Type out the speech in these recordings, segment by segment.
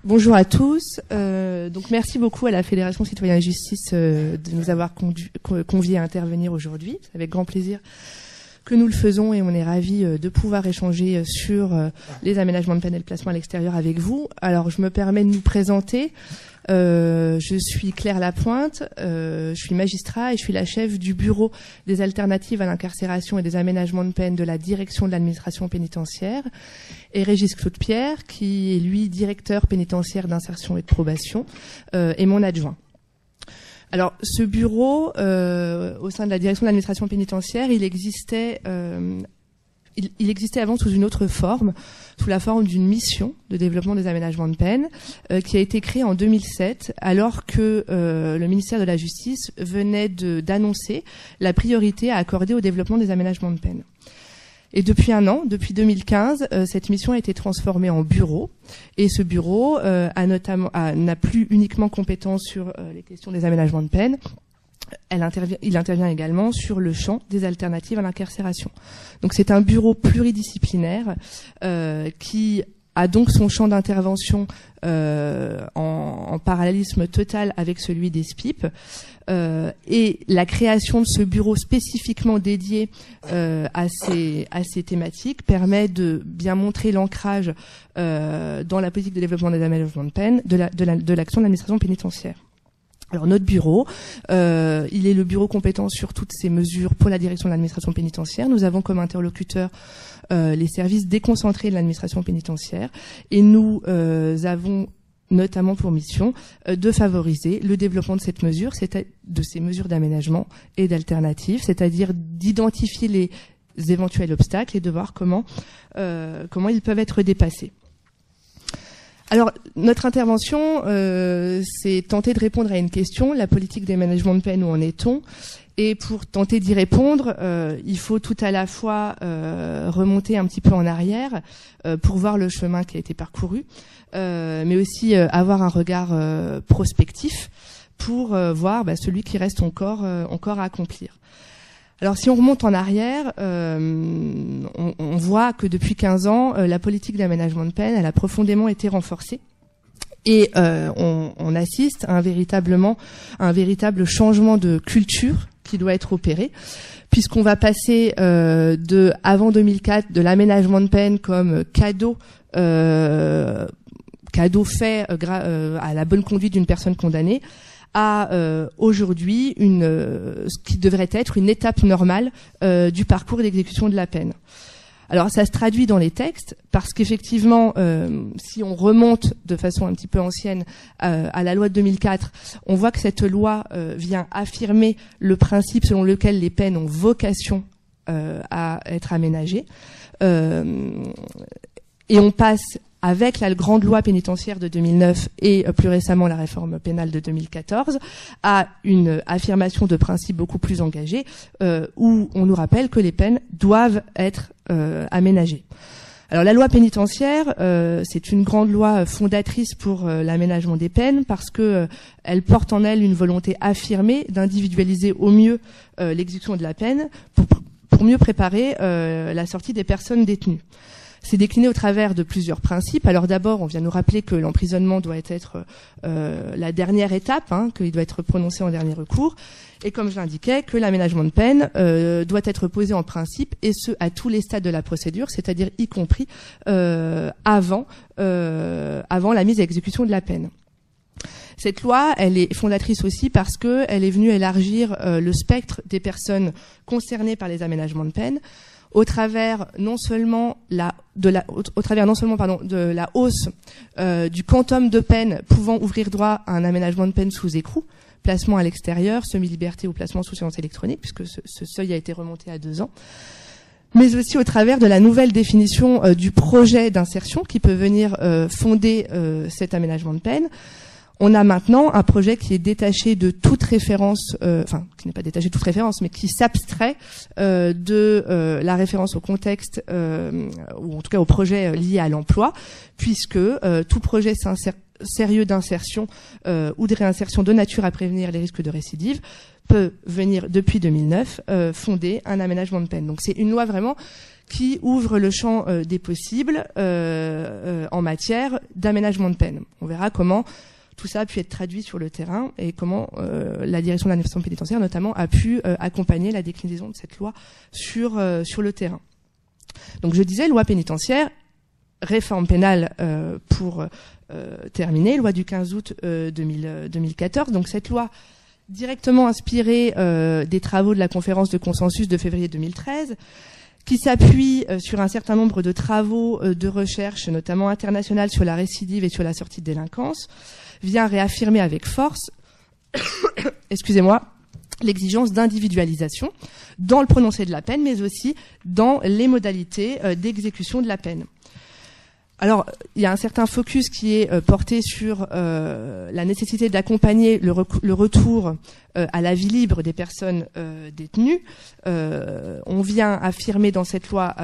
Bonjour à tous. Donc merci beaucoup à la Fédération Citoyens et Justice de nous avoir conviés à intervenir aujourd'hui. C'est avec grand plaisir que nous le faisons et on est ravis de pouvoir échanger sur les aménagements de peine et le placement à l'extérieur avec vous. Alors je me permets de nous présenter. Je suis Claire Lapointe, je suis magistrat et je suis la chef du bureau des alternatives à l'incarcération et des aménagements de peine de la direction de l'administration pénitentiaire, et Régis Claude Pierre, qui est lui directeur pénitentiaire d'insertion et de probation, est mon adjoint. Alors, ce bureau, au sein de la direction de l'administration pénitentiaire, il existait avant sous une autre forme, sous la forme d'une mission de développement des aménagements de peine, qui a été créée en 2007, alors que le ministère de la Justice venait d'annoncer la priorité à accorder au développement des aménagements de peine. Et depuis un an, depuis 2015, cette mission a été transformée en bureau. Et ce bureau n'a plus uniquement compétence sur les questions des aménagements de peine. Il intervient également sur le champ des alternatives à l'incarcération. Donc c'est un bureau pluridisciplinaire qui a donc son champ d'intervention en parallélisme total avec celui des SPIP. Et la création de ce bureau spécifiquement dédié à ces thématiques permet de bien montrer l'ancrage dans la politique de développement des aménagements de peine de l'action de l'administration pénitentiaire. Alors notre bureau, il est le bureau compétent sur toutes ces mesures pour la direction de l'administration pénitentiaire. Nous avons comme interlocuteurs les services déconcentrés de l'administration pénitentiaire et nous avons notamment pour mission de favoriser le développement de cette mesure, de ces mesures d'aménagement et d'alternatives, c'est-à-dire d'identifier les éventuels obstacles et de voir comment ils peuvent être dépassés. Alors, notre intervention, c'est tenter de répondre à une question, la politique d'aménagement de peine, où en est-on? Et pour tenter d'y répondre, il faut tout à la fois remonter un petit peu en arrière pour voir le chemin qui a été parcouru, mais aussi avoir un regard prospectif pour voir celui qui reste encore à accomplir. Alors si on remonte en arrière, on voit que depuis 15 ans, la politique d'aménagement de peine, elle a profondément été renforcée. Et on assiste à un véritable changement de culture qui doit être opéré, puisqu'on va passer avant 2004 de l'aménagement de peine comme cadeau fait à la bonne conduite d'une personne condamnée, à aujourd'hui ce qui devrait être une étape normale du parcours d'exécution de la peine. Alors ça se traduit dans les textes parce qu'effectivement, si on remonte de façon un petit peu ancienne à la loi de 2004, on voit que cette loi vient affirmer le principe selon lequel les peines ont vocation à être aménagées. Et on passe avec la grande loi pénitentiaire de 2009 et plus récemment la réforme pénale de 2014, à une affirmation de principes beaucoup plus engagés, où on nous rappelle que les peines doivent être aménagées. Alors la loi pénitentiaire, c'est une grande loi fondatrice pour l'aménagement des peines parce que elle porte en elle une volonté affirmée d'individualiser au mieux l'exécution de la peine pour mieux préparer la sortie des personnes détenues. C'est décliné au travers de plusieurs principes. Alors d'abord, on vient nous rappeler que l'emprisonnement doit être la dernière étape, qu'il doit être prononcé en dernier recours. Et comme je l'indiquais, que l'aménagement de peine doit être posé en principe, et ce, à tous les stades de la procédure, c'est-à-dire y compris avant la mise à exécution de la peine. Cette loi, elle est fondatrice aussi parce que elle est venue élargir le spectre des personnes concernées par les aménagements de peine, au travers non seulement de la hausse du quantum de peine pouvant ouvrir droit à un aménagement de peine sous écrou, placement à l'extérieur, semi-liberté ou placement sous surveillance électronique, puisque ce seuil a été remonté à 2 ans, mais aussi au travers de la nouvelle définition du projet d'insertion qui peut venir fonder cet aménagement de peine. On a maintenant un projet qui est détaché de toute référence, qui n'est pas détaché de toute référence, mais qui s'abstrait de la référence au contexte, ou en tout cas au projet lié à l'emploi, puisque tout projet sérieux d'insertion ou de réinsertion de nature à prévenir les risques de récidive peut venir depuis 2009 fonder un aménagement de peine. Donc c'est une loi vraiment qui ouvre le champ des possibles en matière d'aménagement de peine. On verra comment tout ça a pu être traduit sur le terrain et comment la direction de l'administration pénitentiaire notamment a pu accompagner la déclinaison de cette loi sur le terrain. Donc je disais, loi pénitentiaire, réforme pénale pour terminer, loi du 15 août 2014. Donc cette loi directement inspirée des travaux de la conférence de consensus de février 2013, qui s'appuie sur un certain nombre de travaux de recherche, notamment internationales, sur la récidive et sur la sortie de délinquance, vient réaffirmer avec force, excusez-moi, l'exigence d'individualisation dans le prononcé de la peine, mais aussi dans les modalités d'exécution de la peine. Alors, il y a un certain focus qui est porté sur la nécessité d'accompagner le retour à la vie libre des personnes détenues. On vient affirmer dans cette loi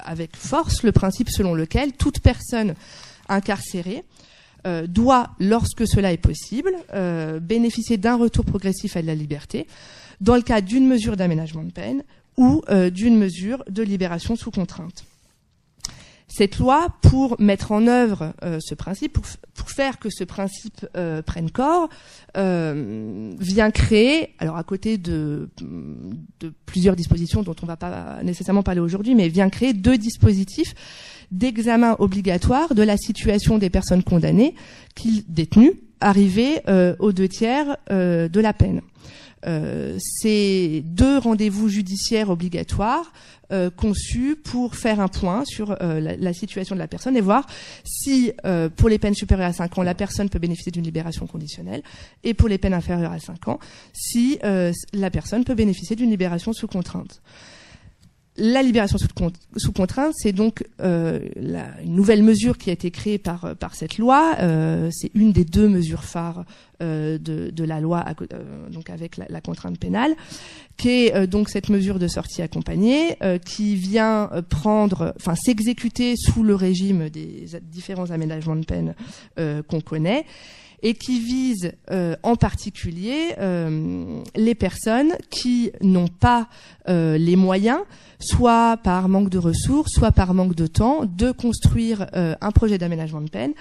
avec force le principe selon lequel toute personne incarcérée doit, lorsque cela est possible, bénéficier d'un retour progressif à la liberté dans le cadre d'une mesure d'aménagement de peine ou d'une mesure de libération sous contrainte. Cette loi, pour mettre en œuvre ce principe, pour faire que ce principe prenne corps, vient créer, alors à côté de plusieurs dispositions dont on ne va pas nécessairement parler aujourd'hui, mais vient créer 2 dispositifs d'examen obligatoire de la situation des personnes condamnées, détenues, arrivées aux 2/3 de la peine. Ces 2 rendez-vous judiciaires obligatoires conçus pour faire un point sur la situation de la personne et voir si, pour les peines supérieures à 5 ans, la personne peut bénéficier d'une libération conditionnelle, et pour les peines inférieures à 5 ans, si la personne peut bénéficier d'une libération sous contrainte. La libération sous contrainte, c'est donc une nouvelle mesure qui a été créée par cette loi. C'est une des 2 mesures phares de la loi, donc avec la contrainte pénale, qui est donc cette mesure de sortie accompagnée, qui vient s'exécuter sous le régime des différents aménagements de peine qu'on connaît, et qui vise en particulier les personnes qui n'ont pas les moyens, soit par manque de ressources, soit par manque de temps, de construire un projet d'aménagement de peine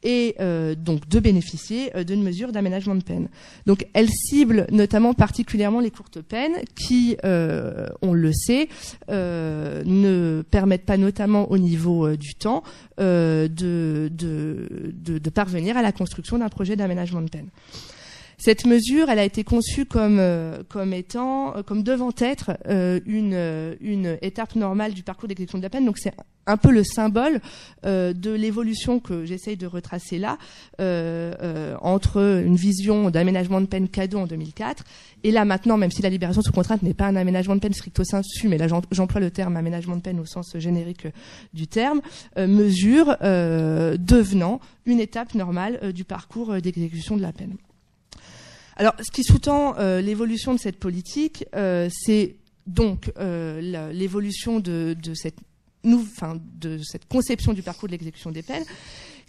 et donc de bénéficier d'une mesure d'aménagement de peine. Donc elle cible notamment particulièrement les courtes peines qui, on le sait, ne permettent pas notamment au niveau du temps de parvenir à la construction d'un projet d'aménagement de peine. Cette mesure, elle a été conçue comme devant être une étape normale du parcours d'exécution de la peine. Donc c'est un peu le symbole de l'évolution que j'essaye de retracer là entre une vision d'aménagement de peine cadeau en 2004 et là maintenant, même si la libération sous contrainte n'est pas un aménagement de peine stricto sensu, mais là j'emploie le terme aménagement de peine au sens générique du terme, mesure devenant une étape normale du parcours d'exécution de la peine. Alors, ce qui sous-tend l'évolution de cette politique, c'est donc l'évolution de cette conception du parcours de l'exécution des peines,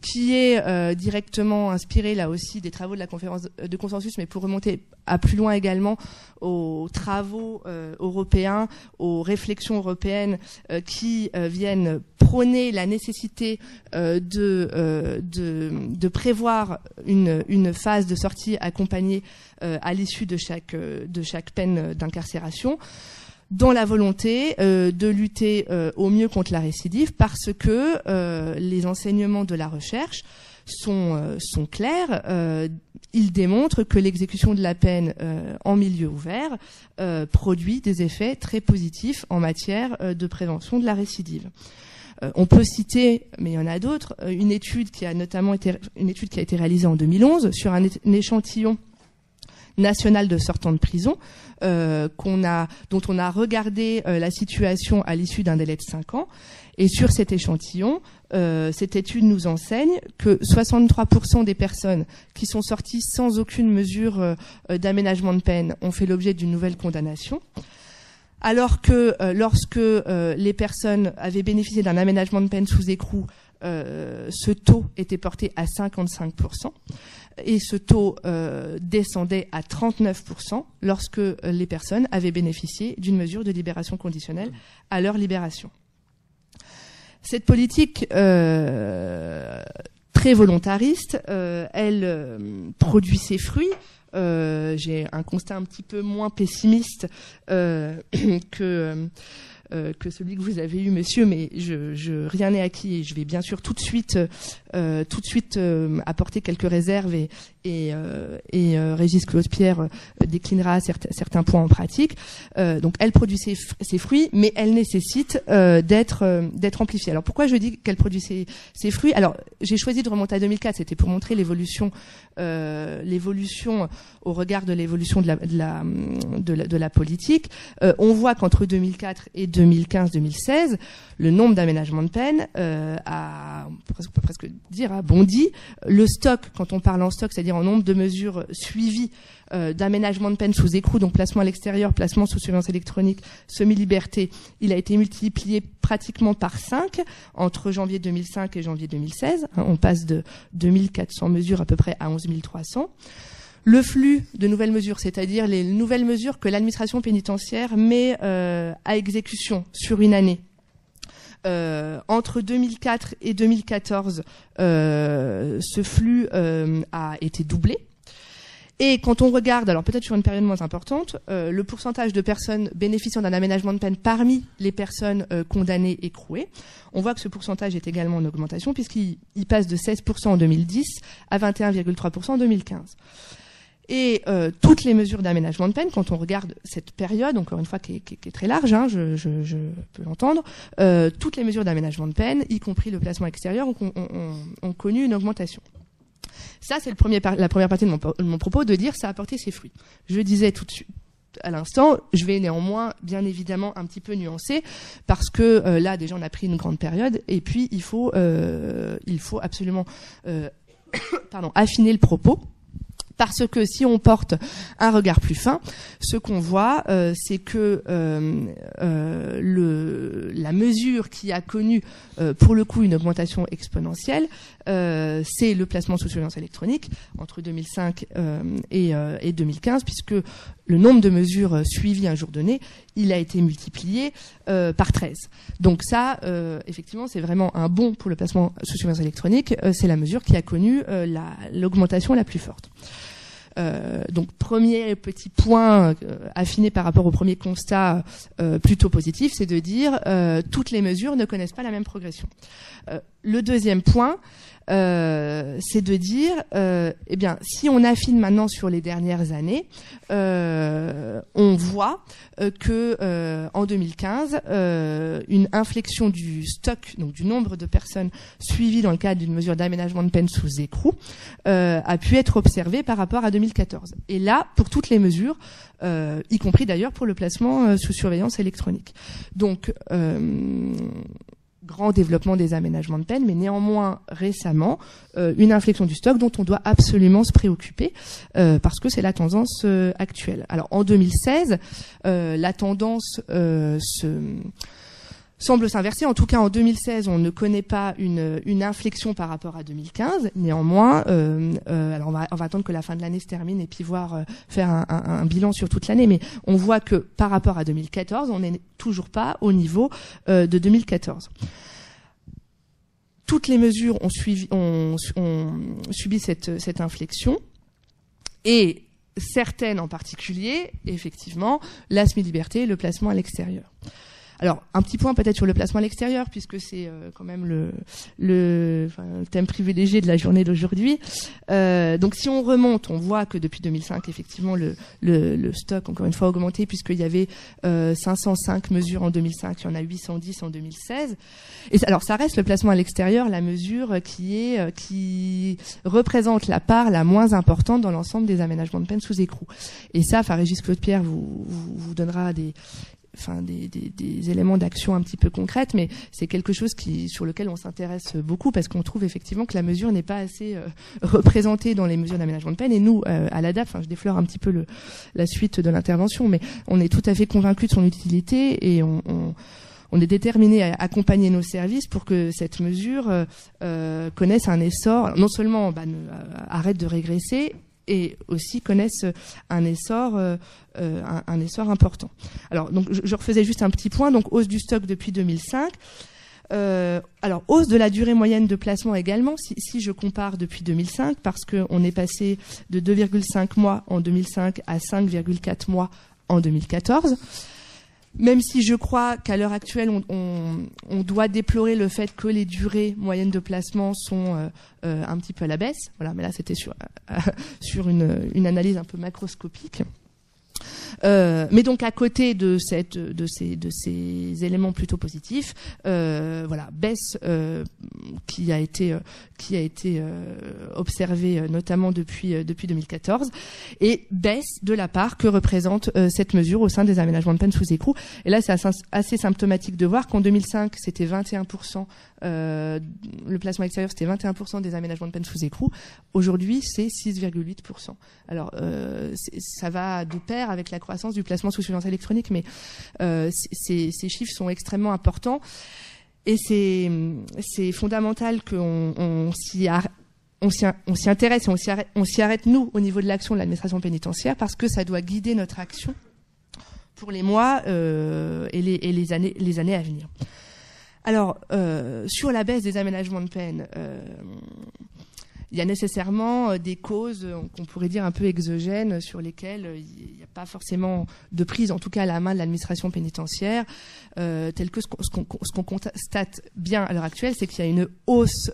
qui est directement inspirée là aussi des travaux de la conférence de consensus, mais pour remonter à plus loin également aux travaux européens, aux réflexions européennes qui viennent prôner la nécessité de prévoir une phase de sortie accompagnée à l'issue de chaque peine d'incarcération, dans la volonté de lutter au mieux contre la récidive, parce que les enseignements de la recherche sont clairs. Ils démontrent que l'exécution de la peine en milieu ouvert produit des effets très positifs en matière de prévention de la récidive. On peut citer, mais il y en a d'autres, une étude qui a été réalisée en 2011 sur un échantillon national de sortants de prison, dont on a regardé la situation à l'issue d'un délai de 5 ans. Et sur cet échantillon, cette étude nous enseigne que 63% des personnes qui sont sorties sans aucune mesure d'aménagement de peine ont fait l'objet d'une nouvelle condamnation, alors que lorsque les personnes avaient bénéficié d'un aménagement de peine sous écrou, ce taux était porté à 55%. et ce taux descendait à 39% lorsque les personnes avaient bénéficié d'une mesure de libération conditionnelle à leur libération. Cette politique très volontariste, elle produit ses fruits. J'ai un constat un petit peu moins pessimiste que celui que vous avez eu, monsieur, mais rien n'est acquis et je vais bien sûr tout de suite apporter quelques réserves et Régis Claude-Pierre déclinera certains points en pratique. Donc elle produit ses fruits, mais elle nécessite d'être amplifiée. Alors pourquoi je dis qu'elle produit ses fruits? Alors j'ai choisi de remonter à 2004, c'était pour montrer l'évolution au regard de l'évolution de la politique. On voit qu'entre 2004 et 2015-2016, le nombre d'aménagements de peine on peut presque dire a bondi. Le stock, quand on parle en stock, c'est-à-dire en nombre de mesures suivies d'aménagement de peine sous écrou, donc placement à l'extérieur, placement sous surveillance électronique, semi-liberté, il a été multiplié pratiquement par 5 entre janvier 2005 et janvier 2016. On passe de 2400 mesures à peu près à 11 300. Le flux de nouvelles mesures, c'est-à-dire les nouvelles mesures que l'administration pénitentiaire met à exécution sur une année. Entre 2004 et 2014, ce flux a été doublé. Et quand on regarde, alors peut-être sur une période moins importante, le pourcentage de personnes bénéficiant d'un aménagement de peine parmi les personnes condamnées écrouées, on voit que ce pourcentage est également en augmentation puisqu'il passe de 16% en 2010 à 21,3% en 2015. Et toutes les mesures d'aménagement de peine, quand on regarde cette période, encore une fois qui est très large, hein, je peux l'entendre, toutes les mesures d'aménagement de peine, y compris le placement extérieur, ont connu une augmentation. Ça, c'est la première partie de mon propos, de dire ça a apporté ses fruits. Je disais tout de suite à l'instant, je vais néanmoins, bien évidemment, un petit peu nuancer, parce que là, déjà, on a pris une grande période, et puis il faut absolument affiner le propos. Parce que si on porte un regard plus fin, ce qu'on voit, c'est que la mesure qui a connu, pour le coup, une augmentation exponentielle, c'est le placement sous surveillance électronique entre 2005 et 2015, puisque le nombre de mesures suivies un jour donné, il a été multiplié par 13. Donc ça, effectivement, c'est vraiment un bond pour le placement sous surveillance électronique. C'est la mesure qui a connu l'augmentation la plus forte. Donc premier petit point affiné par rapport au premier constat plutôt positif, c'est de dire toutes les mesures ne connaissent pas la même progression. Le deuxième point, c'est de dire, eh bien, si on affine maintenant sur les dernières années, on voit que en 2015, une inflexion du stock, donc du nombre de personnes suivies dans le cadre d'une mesure d'aménagement de peine sous écrou, a pu être observée par rapport à 2014. Et là, pour toutes les mesures, y compris d'ailleurs pour le placement sous surveillance électronique. Donc grand développement des aménagements de peine, mais néanmoins récemment une inflexion du stock dont on doit absolument se préoccuper parce que c'est la tendance actuelle. Alors en 2016, la tendance semble s'inverser. En tout cas, en 2016, on ne connaît pas une inflexion par rapport à 2015. Néanmoins, alors on va attendre que la fin de l'année se termine et puis faire un bilan sur toute l'année. Mais on voit que par rapport à 2014, on n'est toujours pas au niveau de 2014. Toutes les mesures ont subi cette inflexion et certaines en particulier, effectivement, la semi-liberté et le placement à l'extérieur. Alors, un petit point peut-être sur le placement à l'extérieur, puisque c'est quand même le thème privilégié de la journée d'aujourd'hui. Donc, si on remonte, on voit que depuis 2005, effectivement, le stock, encore une fois, a augmenté, puisqu'il y avait 505 mesures en 2005, il y en a 810 en 2016. Et alors, ça reste le placement à l'extérieur, la mesure qui représente la part la moins importante dans l'ensemble des aménagements de peine sous écrou. Et ça, Régis Claude-Pierre vous donnera des éléments d'action un petit peu concrètes, mais c'est quelque chose sur lequel on s'intéresse beaucoup parce qu'on trouve effectivement que la mesure n'est pas assez représentée dans les mesures d'aménagement de peine. Et nous, à l'ADAP, je déflore un petit peu la suite de l'intervention, mais on est tout à fait convaincus de son utilité et on est déterminé à accompagner nos services pour que cette mesure connaisse un essor, non seulement arrête de régresser, et aussi connaissent un essor important. Alors donc je refaisais juste un petit point. Donc hausse du stock depuis 2005. Alors hausse de la durée moyenne de placement également. Si je compare depuis 2005, parce que on est passé de 2,5 mois en 2005 à 5,4 mois en 2014. Même si je crois qu'à l'heure actuelle, on doit déplorer le fait que les durées moyennes de placement sont un petit peu à la baisse. Voilà, mais là c'était sur une analyse un peu macroscopique. Mais donc à côté de ces éléments plutôt positifs, voilà, baisse qui a été observée notamment depuis 2014, et baisse de la part que représente cette mesure au sein des aménagements de peine sous écrou. Et là, c'est assez symptomatique de voir qu'en 2005, c'était 21%, le placement extérieur, c'était 21% des aménagements de peine sous écrou. Aujourd'hui, c'est 6,8%. Alors, ça va de pair avec la croissance du placement sous surveillance électronique, mais ces chiffres sont extrêmement importants, et c'est fondamental qu'on s'y intéresse et on s'y arrête nous au niveau de l'action de l'administration pénitentiaire, parce que ça doit guider notre action pour les mois et les années à venir. Alors, sur la baisse des aménagements de peine, il y a nécessairement des causes qu'on pourrait dire un peu exogènes, sur lesquelles il n'y a pas forcément de prise, en tout cas à la main de l'administration pénitentiaire, tel que ce qu'on constate bien à l'heure actuelle, c'est qu'il y a une hausse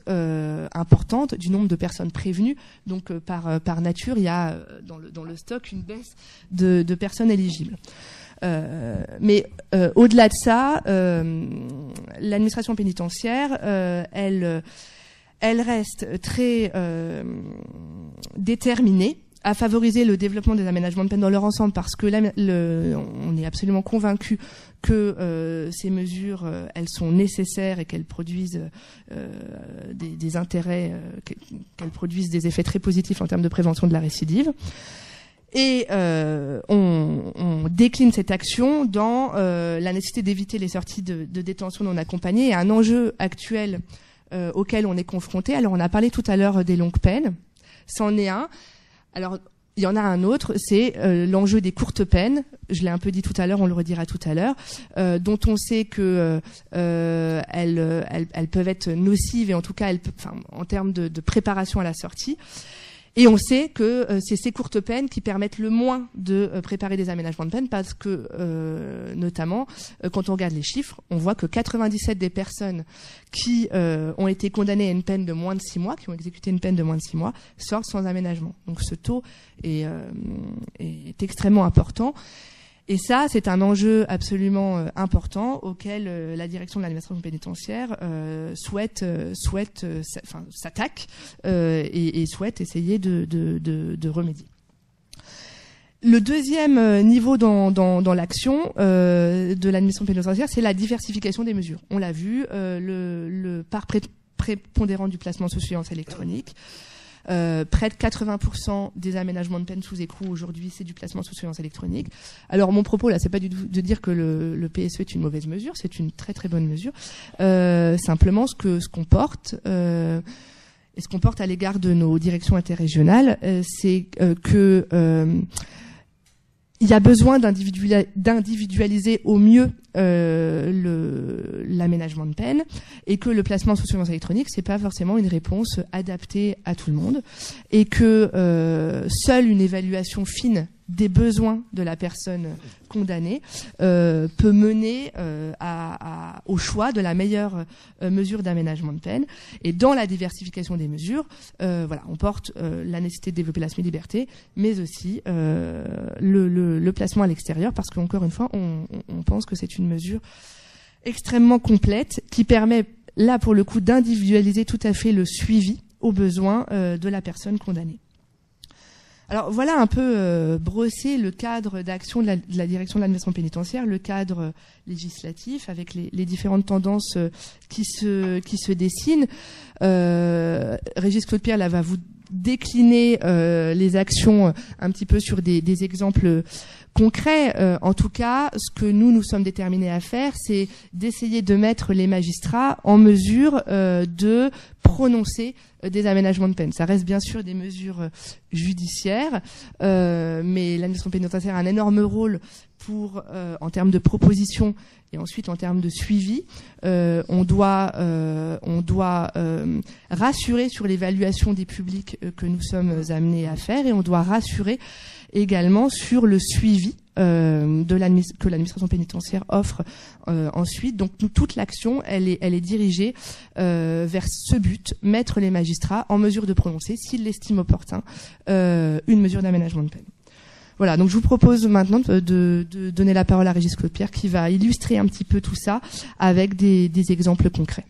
importante du nombre de personnes prévenues. Donc par nature, il y a dans le stock une baisse de personnes éligibles. Mais au-delà de ça, l'administration pénitentiaire, elle reste très déterminée à favoriser le développement des aménagements de peine dans leur ensemble, parce que on est absolument convaincu que ces mesures, elles sont nécessaires et qu'elles produisent des intérêts, qu'elles produisent des effets très positifs en termes de prévention de la récidive. Et on décline cette action dans la nécessité d'éviter les sorties de détention non accompagnées, et un enjeu actuel auquel on est confronté. Alors on a parlé tout à l'heure des longues peines, c'en est un. Alors il y en a un autre, c'est l'enjeu des courtes peines. Je l'ai un peu dit tout à l'heure, on le redira tout à l'heure, dont on sait que elles peuvent être nocives, et en tout cas en termes de préparation à la sortie. Et on sait que c'est ces courtes peines qui permettent le moins de préparer des aménagements de peine, parce que, notamment, quand on regarde les chiffres, on voit que 97 des personnes qui ont été condamnées à une peine de moins de 6 mois, qui ont exécuté une peine de moins de 6 mois, sortent sans aménagement. Donc ce taux est extrêmement important. Et ça, c'est un enjeu absolument important auquel la direction de l'administration pénitentiaire s'attaque et souhaite essayer de remédier. Le deuxième niveau dans l'action de l'administration pénitentiaire, c'est la diversification des mesures. On l'a vu, le part prépondérant du placement sous surveillance électronique. Près de 80% des aménagements de peine sous écrou aujourd'hui, c'est du placement sous surveillance électronique. Alors mon propos là, c'est pas du tout de dire que le PSE est une mauvaise mesure, c'est une très très bonne mesure. Simplement ce qu'on porte et ce qu'on porte à l'égard de nos directions interrégionales, c'est que il y a besoin d'individualiser au mieux l'aménagement de peine, et que le placement sous surveillance électronique, c'est pas forcément une réponse adaptée à tout le monde, et que seule une évaluation fine des besoins de la personne condamnée peut mener au choix de la meilleure mesure d'aménagement de peine. Et dans la diversification des mesures, voilà, on porte la nécessité de développer la semi-liberté, mais aussi le placement à l'extérieur, parce qu'encore une fois, on pense que c'est une mesure extrêmement complète qui permet, là pour le coup, d'individualiser tout à fait le suivi aux besoins de la personne condamnée. Alors voilà un peu brossé le cadre d'action de la direction de l'administration pénitentiaire, le cadre législatif avec les différentes tendances qui se dessinent. Régis Claude-Pierre là va vous décliner les actions un petit peu sur des exemples concret. En tout cas, ce que nous sommes déterminés à faire, c'est d'essayer de mettre les magistrats en mesure de prononcer des aménagements de peine. Ça reste bien sûr des mesures judiciaires, mais l'administration pénitentiaire a un énorme rôle pour, en termes de proposition et ensuite en termes de suivi. On doit rassurer sur l'évaluation des publics que nous sommes amenés à faire, et on doit rassurer également sur le suivi que l'administration pénitentiaire offre ensuite. Donc toute l'action, elle est dirigée vers ce but, mettre les magistrats en mesure de prononcer, s'ils l'estiment opportun, une mesure d'aménagement de peine. Voilà, donc je vous propose maintenant de donner la parole à Régis Claude-Pierre qui va illustrer un petit peu tout ça avec des exemples concrets.